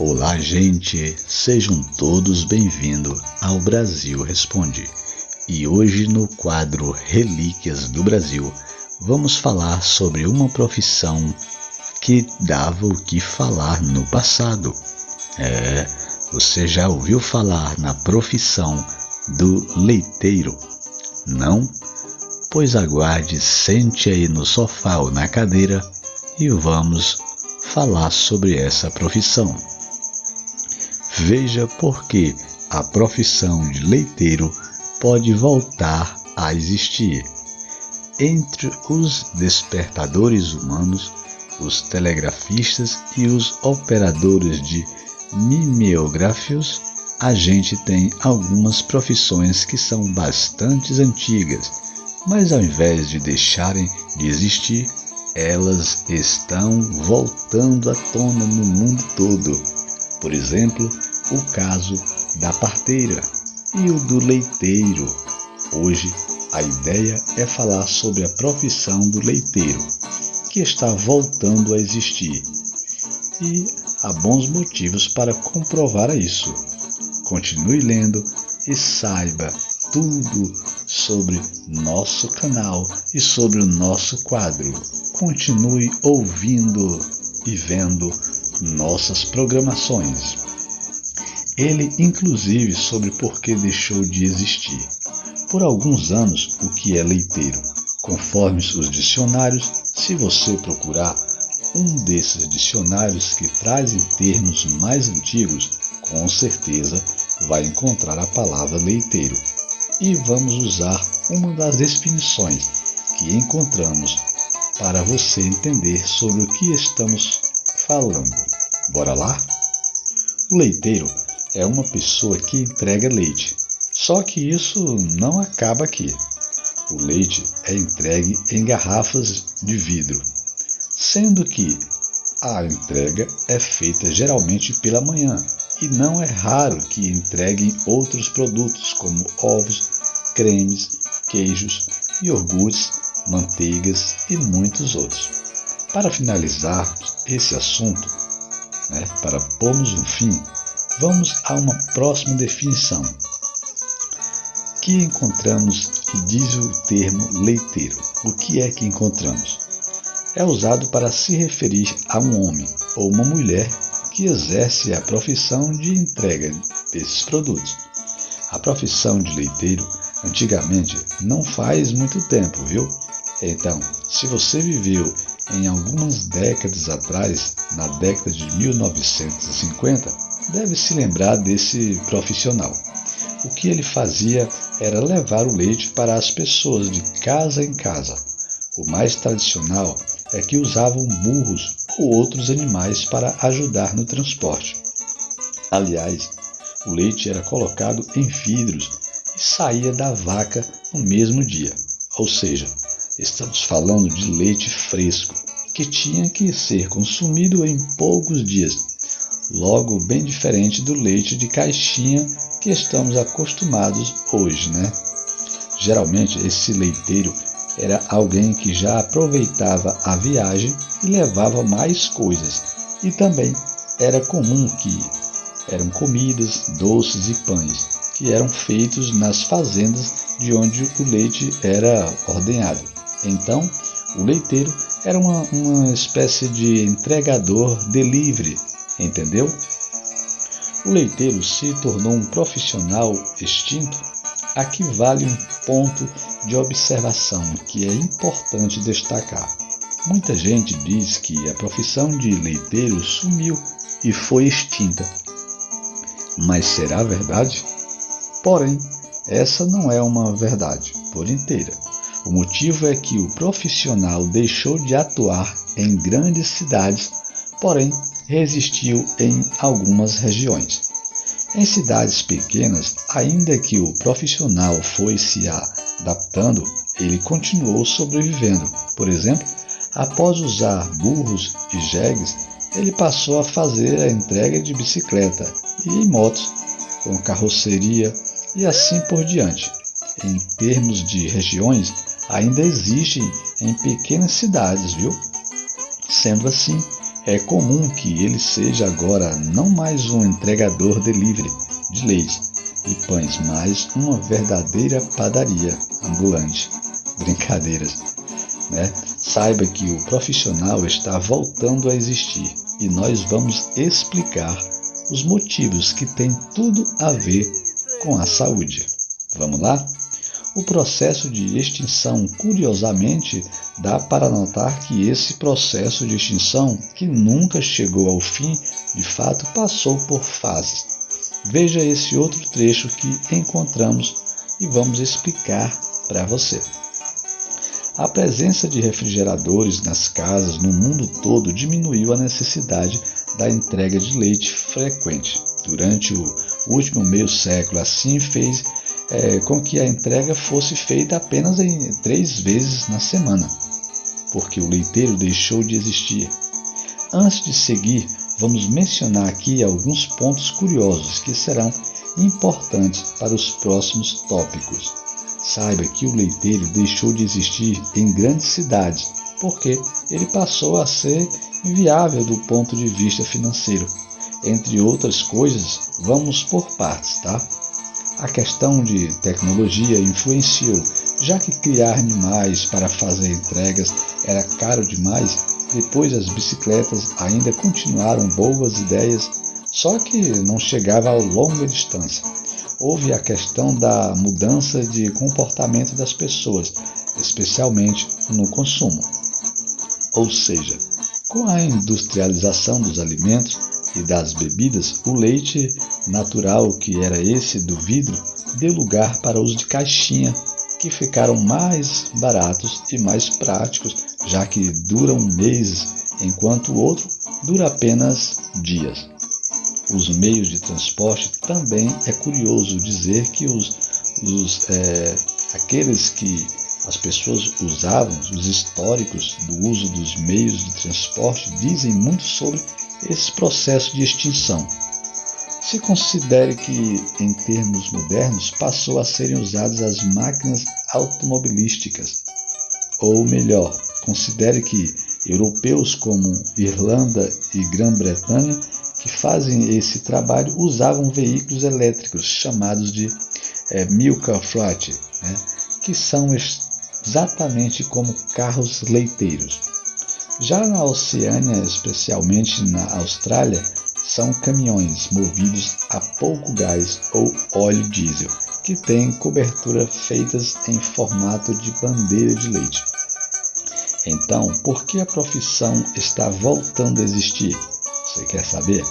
Olá, gente! Sejam todos bem-vindos ao Brasil Responde. E hoje no quadro Relíquias do Brasil, vamos falar sobre uma profissão que dava o que falar no passado. Você já ouviu falar na profissão do leiteiro? Não? Pois aguarde, sente aí no sofá ou na cadeira e vamos falar sobre essa profissão. Veja por que a profissão de leiteiro pode voltar a existir. Entre os despertadores humanos, os telegrafistas e os operadores de mimeógrafos, a gente tem algumas profissões que são bastante antigas, mas ao invés de deixarem de existir, elas estão voltando à tona no mundo todo. Por exemplo, o caso da parteira e o do leiteiro. Hoje, a ideia é falar sobre a profissão do leiteiro, que está voltando a existir. E há bons motivos para comprovar isso. Continue lendo e saiba tudo sobre nosso canal e sobre o nosso quadro. Continue ouvindo e vendo nossas programações. Ele, inclusive, sobre por que deixou de existir. Por alguns anos, o que é leiteiro? Conforme os dicionários, se você procurar um desses dicionários que trazem termos mais antigos, com certeza vai encontrar a palavra leiteiro. E vamos usar uma das definições que encontramos para você entender sobre o que estamos falando. Bora lá? O leiteiro é uma pessoa que entrega leite. Só que isso não acaba aqui. O leite é entregue em garrafas de vidro, sendo que a entrega é feita geralmente pela manhã e não é raro que entreguem outros produtos como ovos, cremes, queijos, iogurtes, manteigas e muitos outros. Para finalizar esse assunto, para pormos um fim, vamos a uma próxima definição que encontramos e diz o termo leiteiro. O que é que encontramos? É usado para se referir a um homem ou uma mulher que exerce a profissão de entrega desses produtos. A profissão de leiteiro, antigamente, não faz muito tempo, viu? Então, se você viveu em algumas décadas atrás, na década de 1950, deve se lembrar desse profissional. O que ele fazia era levar o leite para as pessoas de casa em casa. O mais tradicional é que usavam burros ou outros animais para ajudar no transporte. Aliás, o leite era colocado em vidros e saía da vaca no mesmo dia. Ou seja, estamos falando de leite fresco, que tinha que ser consumido em poucos dias. Logo, bem diferente do leite de caixinha que estamos acostumados hoje, Geralmente, esse leiteiro era alguém que já aproveitava a viagem e levava mais coisas. E também era comum que eram comidas, doces e pães, que eram feitos nas fazendas de onde o leite era ordenhado. Então, o leiteiro era uma espécie de entregador delivery, entendeu? O leiteiro se tornou um profissional extinto. Aqui vale um ponto de observação que é importante destacar. Muita gente diz que a profissão de leiteiro sumiu e foi extinta. Mas será verdade? Porém, essa não é uma verdade por inteira. O motivo é que o profissional deixou de atuar em grandes cidades, porém resistiu em algumas regiões. Em cidades pequenas, ainda que o profissional foi se adaptando, ele continuou sobrevivendo. Por exemplo, após usar burros e jegues, ele passou a fazer a entrega de bicicleta e motos, com carroceria e assim por diante. Em termos de regiões, ainda existem em pequenas cidades, viu? Sendo assim, É comum que ele seja agora não mais um entregador delivery de leite e pães, mas uma verdadeira padaria ambulante. Brincadeiras, né? Saiba que o profissional está voltando a existir e nós vamos explicar os motivos que têm tudo a ver com a saúde. Vamos lá? O processo de extinção, curiosamente, dá para notar que esse processo de extinção, que nunca chegou ao fim, de fato passou por fases. Veja esse outro trecho que encontramos e vamos explicar para você. A presença de refrigeradores nas casas no mundo todo diminuiu a necessidade da entrega de leite frequente. Durante o último meio século, assim fez com que a entrega fosse feita apenas em 3 vezes na semana, porque o leiteiro deixou de existir. Antes de seguir, vamos mencionar aqui alguns pontos curiosos que serão importantes para os próximos tópicos. Saiba que o leiteiro deixou de existir em grandes cidades, porque ele passou a ser inviável do ponto de vista financeiro. Entre outras coisas, vamos por partes, tá? A questão de tecnologia influenciou, já que criar animais para fazer entregas era caro demais. Depois as bicicletas ainda continuaram boas ideias, só que não chegava a longa distância. Houve a questão da mudança de comportamento das pessoas, especialmente no consumo. Ou seja, com a industrialização dos alimentos e das bebidas, o leite natural, que era esse do vidro, deu lugar para os de caixinha, que ficaram mais baratos e mais práticos, já que duram meses, enquanto o outro dura apenas dias. Os meios de transporte também é curioso dizer que aqueles que as pessoas usavam, os históricos do uso dos meios de transporte, dizem muito sobre esse processo de extinção. Se considere que, em termos modernos, passou a serem usadas as máquinas automobilísticas. Ou melhor, considere que europeus como Irlanda e Grã-Bretanha, que fazem esse trabalho, usavam veículos elétricos chamados de milk-freight, né, que são exatamente como carros leiteiros. Já na Oceânia, especialmente na Austrália, são caminhões movidos a pouco gás ou óleo diesel, que têm cobertura feitas em formato de bandeira de leite. Então, por que a profissão está voltando a existir? Você quer saber?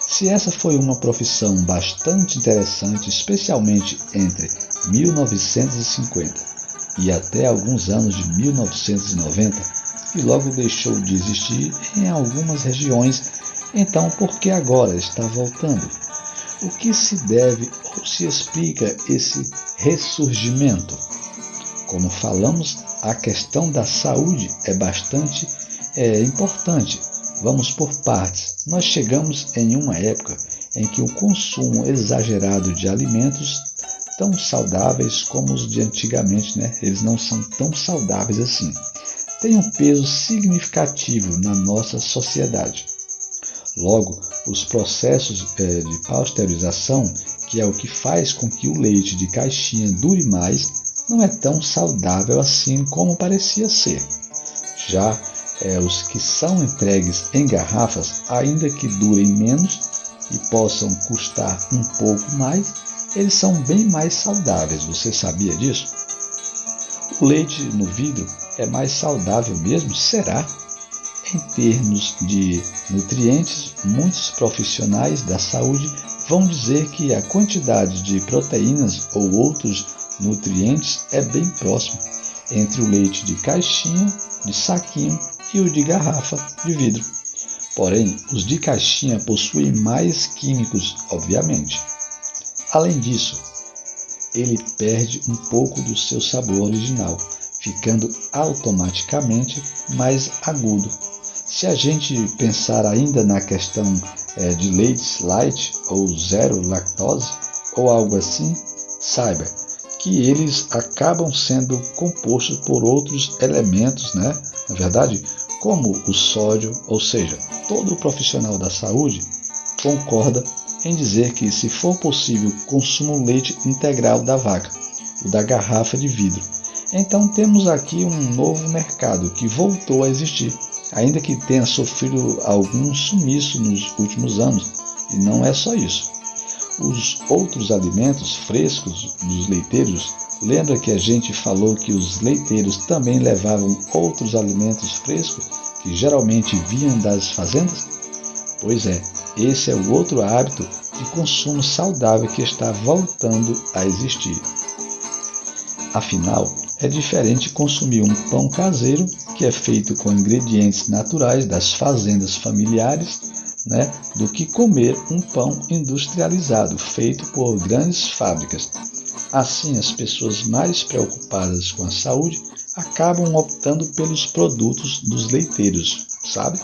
Se essa foi uma profissão bastante interessante, especialmente entre 1950 e até alguns anos de 1990, e logo deixou de existir em algumas regiões, então por que agora está voltando? O que se deve ou se explica esse ressurgimento? Como falamos, a questão da saúde é bastante importante. Vamos por partes. Nós chegamos em uma época em que o consumo exagerado de alimentos tão saudáveis como os de antigamente, né? Eles não são tão saudáveis assim, tem um peso significativo na nossa sociedade. Logo, os processos de pasteurização, que é o que faz com que o leite de caixinha dure mais, não é tão saudável assim como parecia ser. Já os que são entregues em garrafas, ainda que durem menos e possam custar um pouco mais, eles são bem mais saudáveis. Você sabia disso? O leite no vidro é mais saudável mesmo? Será? Em termos de nutrientes, muitos profissionais da saúde vão dizer que a quantidade de proteínas ou outros nutrientes é bem próxima entre o leite de caixinha, de saquinho e o de garrafa de vidro. Porém, os de caixinha possuem mais químicos, obviamente. Além disso, ele perde um pouco do seu sabor original, ficando automaticamente mais agudo. Se a gente pensar ainda na questão de leites light ou zero lactose ou algo assim, saiba que eles acabam sendo compostos por outros elementos, né? Na verdade, como o sódio, ou seja, todo profissional da saúde concorda em dizer que, se for possível, consuma o leite integral da vaca, o da garrafa de vidro. Então temos aqui um novo mercado que voltou a existir, ainda que tenha sofrido algum sumiço nos últimos anos. E não é só isso. Os outros alimentos frescos dos leiteiros, lembra que a gente falou que os leiteiros também levavam outros alimentos frescos que geralmente vinham das fazendas? Pois é, esse é o outro hábito de consumo saudável que está voltando a existir. Afinal, é diferente consumir um pão caseiro, que é feito com ingredientes naturais das fazendas familiares, do que comer um pão industrializado, feito por grandes fábricas. Assim, as pessoas mais preocupadas com a saúde acabam optando pelos produtos dos leiteiros, sabe?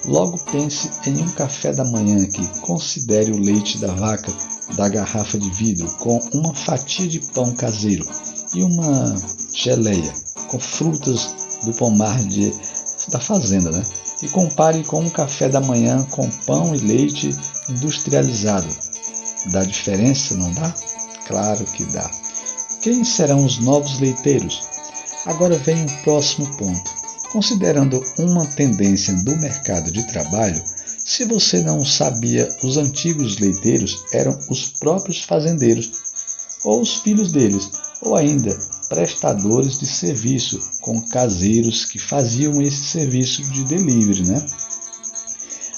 Logo pense em um café da manhã que considere o leite da vaca da garrafa de vidro com uma fatia de pão caseiro e uma geleia com frutas do pomar da fazenda, E compare com um café da manhã com pão e leite industrializado. Dá diferença, não dá? Claro que dá. Quem serão os novos leiteiros? Agora vem o próximo ponto. Considerando uma tendência do mercado de trabalho, se você não sabia, os antigos leiteiros eram os próprios fazendeiros, ou os filhos deles, ou ainda prestadores de serviço com caseiros que faziam esse serviço de delivery,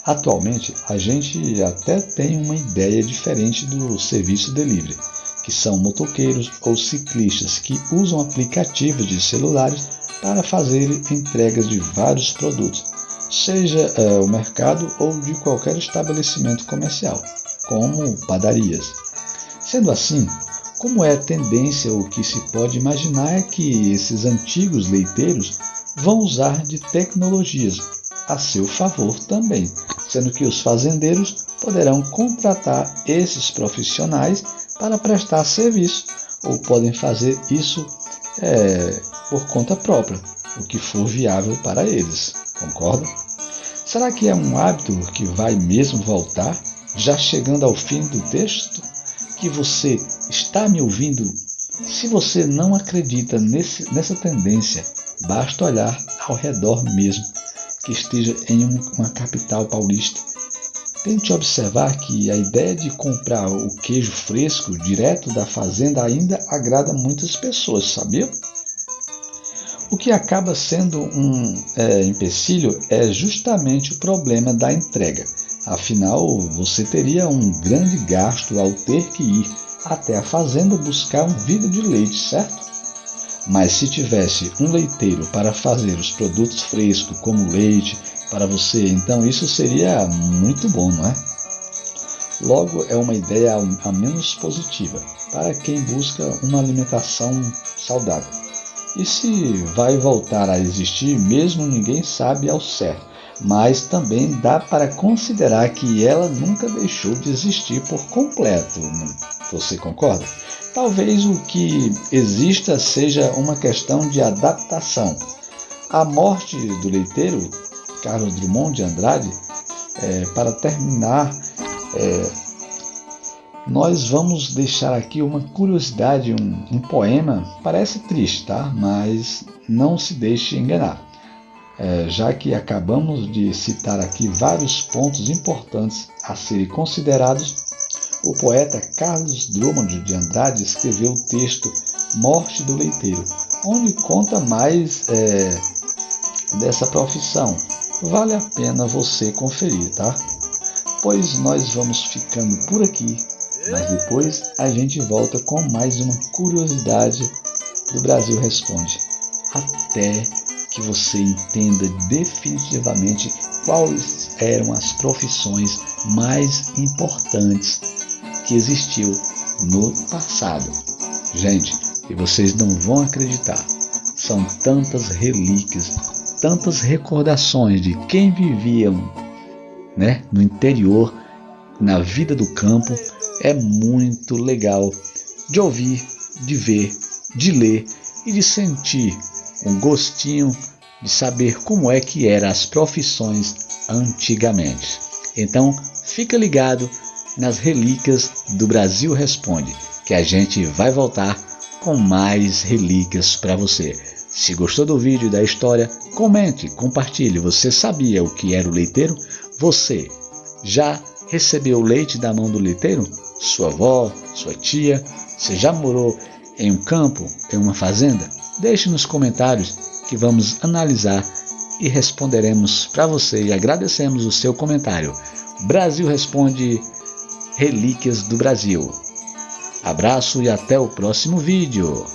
Atualmente, a gente até tem uma ideia diferente do serviço delivery, que são motoqueiros ou ciclistas que usam aplicativos de celulares para fazer entregas de vários produtos, seja o mercado ou de qualquer estabelecimento comercial, como padarias. Sendo assim, como é tendência, o que se pode imaginar é que esses antigos leiteiros vão usar de tecnologias a seu favor também, sendo que os fazendeiros poderão contratar esses profissionais para prestar serviço, ou podem fazer isso por conta própria, o que for viável para eles, concorda? Será que é um hábito que vai mesmo voltar, já chegando ao fim do texto? Que você está me ouvindo? Se você não acredita nessa tendência, basta olhar ao redor mesmo, que esteja em uma capital paulista. Tente observar que a ideia de comprar o queijo fresco direto da fazenda ainda agrada muitas pessoas, sabia? O que acaba sendo um empecilho é justamente o problema da entrega. Afinal, você teria um grande gasto ao ter que ir até a fazenda buscar um vidro de leite, certo? Mas se tivesse um leiteiro para fazer os produtos frescos, como leite, para você, então isso seria muito bom, não é? Logo, é uma ideia a menos positiva para quem busca uma alimentação saudável. E se vai voltar a existir, mesmo ninguém sabe ao certo, mas também dá para considerar que ela nunca deixou de existir por completo. Você concorda? Talvez o que exista seja uma questão de adaptação. A morte do leiteiro, Carlos Drummond de Andrade, para terminar, nós vamos deixar aqui uma curiosidade, um poema. Parece triste, tá? Mas não se deixe enganar. Já que acabamos de citar aqui vários pontos importantes a serem considerados, o poeta Carlos Drummond de Andrade escreveu o texto Morte do Leiteiro, onde conta mais dessa profissão. Vale a pena você conferir, tá? Pois nós vamos ficando por aqui, mas depois a gente volta com mais uma curiosidade do Brasil Responde. Até que você entenda definitivamente quais eram as profissões mais importantes que existiu no passado. Gente, e vocês não vão acreditar, são tantas relíquias, tantas recordações de quem viviam, no interior, na vida do campo. É muito legal de ouvir, de ver, de ler e de sentir um gostinho de saber como é que eram as profissões antigamente. Então, fica ligado nas Relíquias do Brasil Responde, que a gente vai voltar com mais relíquias para você. Se gostou do vídeo e da história, comente, compartilhe. Você sabia o que era o leiteiro? Você já recebeu leite da mão do leiteiro? Sua avó, sua tia? Você já morou em um campo, em uma fazenda? Deixe nos comentários que vamos analisar e responderemos para você e agradecemos o seu comentário. Brasil Responde, Relíquias do Brasil. Abraço e até o próximo vídeo.